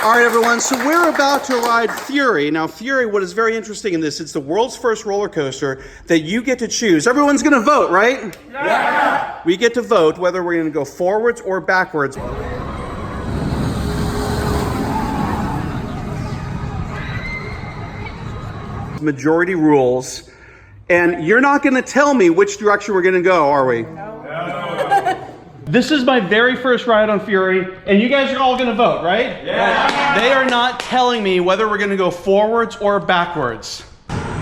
All right, everyone, so we're about to ride Fury. Now, Fury, what is very interesting in this, it's the world's first roller coaster that you get to choose. Everyone's going to vote, right? Yeah! We get to vote whether we're going to go forwards or backwards. Majority rules. And you're not going to tell me which direction we're going to go, are we? No. This is my very first ride on Fury, and you guys are all going to vote, right? Yeah. They are not telling me whether we're going to go forwards or backwards.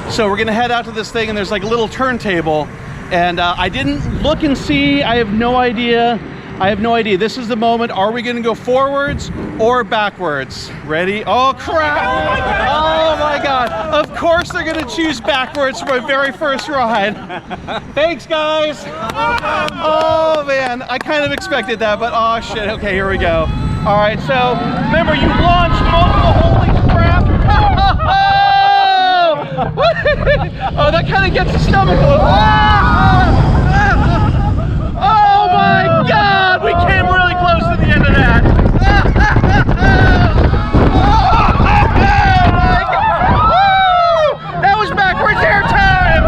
So we're going to head out to this thing, and there's like a little turntable, and I didn't look and see. I have no idea. This is the moment. Are we going to go forwards or backwards? Ready? Oh, crap. Oh, my God. Of course they're going to choose backwards for my very first ride. Thanks, guys. Oh, man. I kind of expected that, but oh, shit. Okay, here we go. All right, so remember, you launched multiple. Holy crap. Oh, that kind of gets the stomach a little. Oh, my God. We came really close to the end of that. That was backwards air time!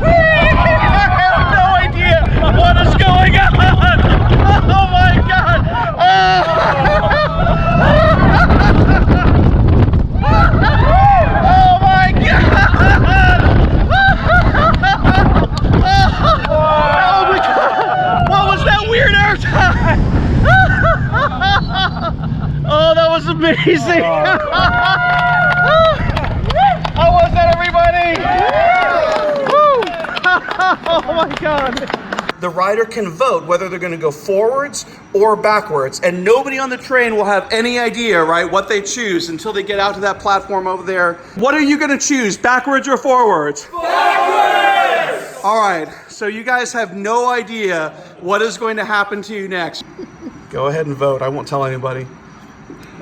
I have no idea what is going on! Oh my God! Oh my God! Oh my God! What was that weird air time? Oh, that was amazing! How was that, everybody? Oh my God. The rider can vote whether they're going to go forwards or backwards, and nobody on the train will have any idea, right, what they choose until they get out to that platform over there. What are you going to choose, backwards or forwards? Backwards! All right, so you guys have no idea what is going to happen to you next. Go ahead and vote. I won't tell anybody.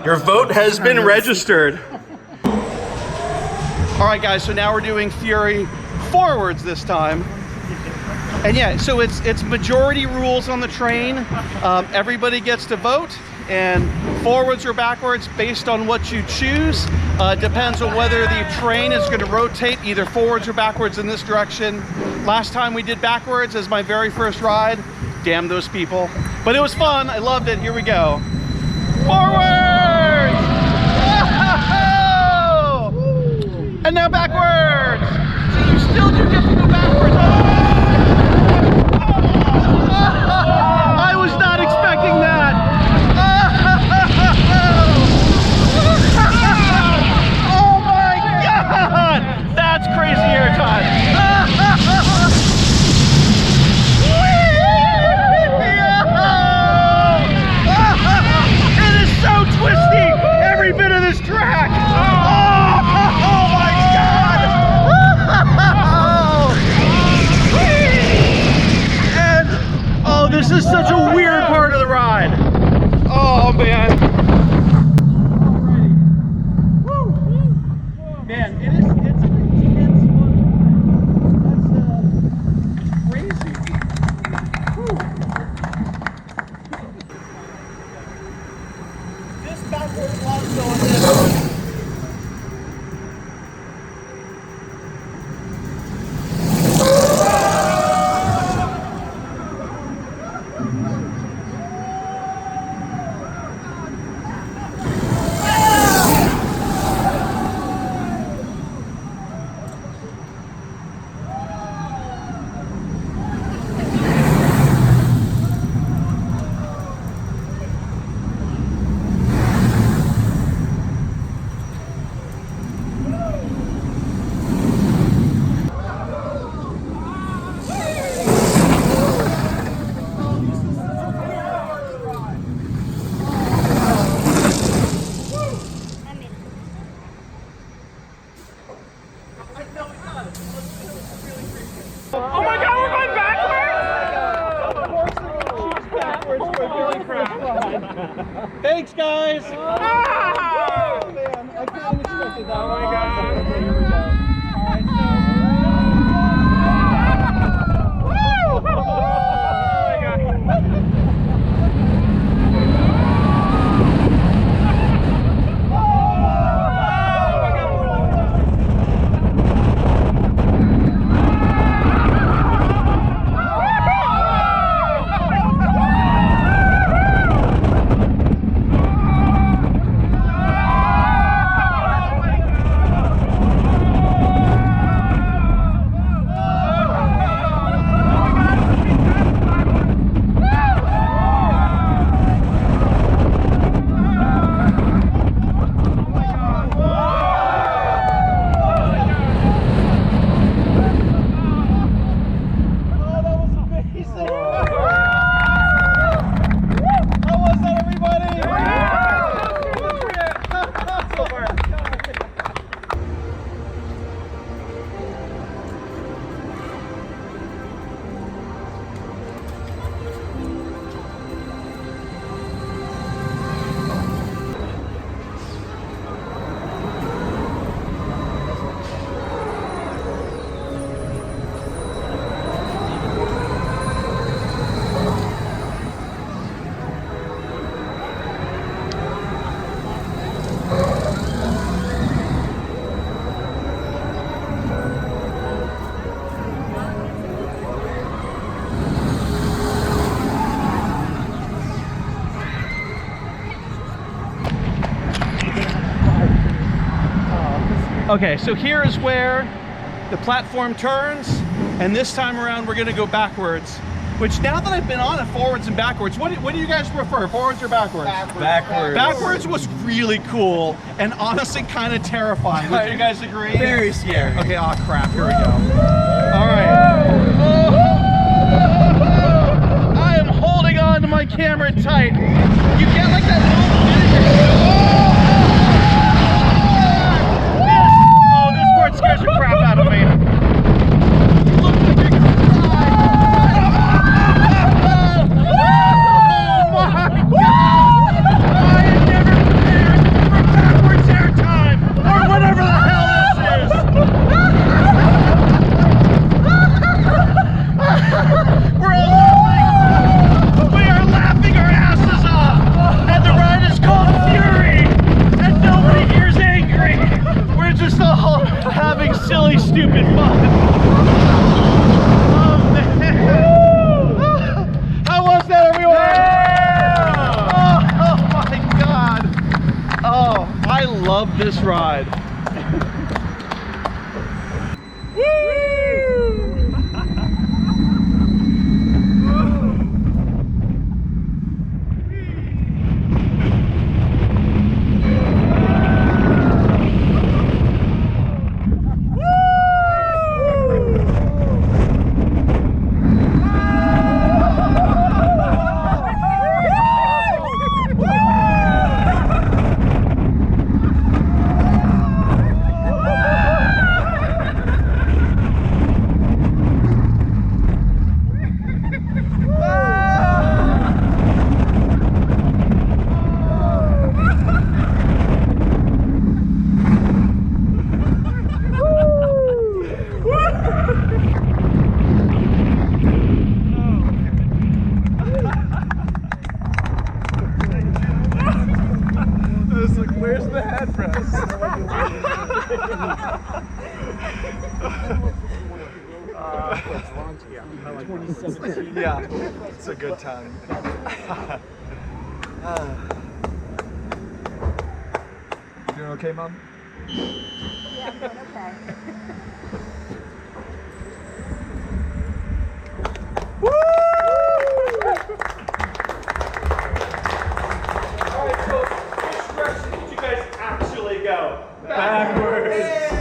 Your vote has been registered. All right, guys, so now we're doing Fury forwards this time. And yeah, so it's majority rules on the train. Everybody gets to vote, and forwards or backwards based on what you choose. Depends on whether the train is going to rotate either forwards or backwards in this direction. Last time we did backwards as my very first ride. Damn those people. But it was fun. I loved it. Here we go. Forwards! Oh! And now backwards! So you still do get to go backwards. I was not expecting that. Oh my God! That's crazy air time. It is so twisty, every bit of this track. Oh my God! Oh, this is such a weird part of the ride. Oh, man. Woo. Man, it's an intense one. That's crazy. Woo. This backwards launch going in. Oh my God, we're going backwards? Thanks, guys. Ah! Oh, man, I couldn't expect it that. Oh my God. Here we go. All right, Woo! Oh my God. Okay, so here is where the platform turns, and this time around we're gonna go backwards. Which now that I've been on it forwards and backwards, what do you guys prefer, forwards or backwards? Backwards. Backwards was really cool and honestly kind of terrifying. Would you guys agree? Very scary. Okay, oh crap, here we go. All right. I am holding on to my camera tight. You get like that little... Oh, this part scares the crap out of me. Look at the big silly, stupid fun. Oh man. How was that, everyone? Yeah! Oh my God. Oh, I love this ride. Where's the headrest? Yeah, it's a good time. You doing okay, Mom? Yeah, I'm doing okay. Alright, so which direction did you guys actually go? Backwards.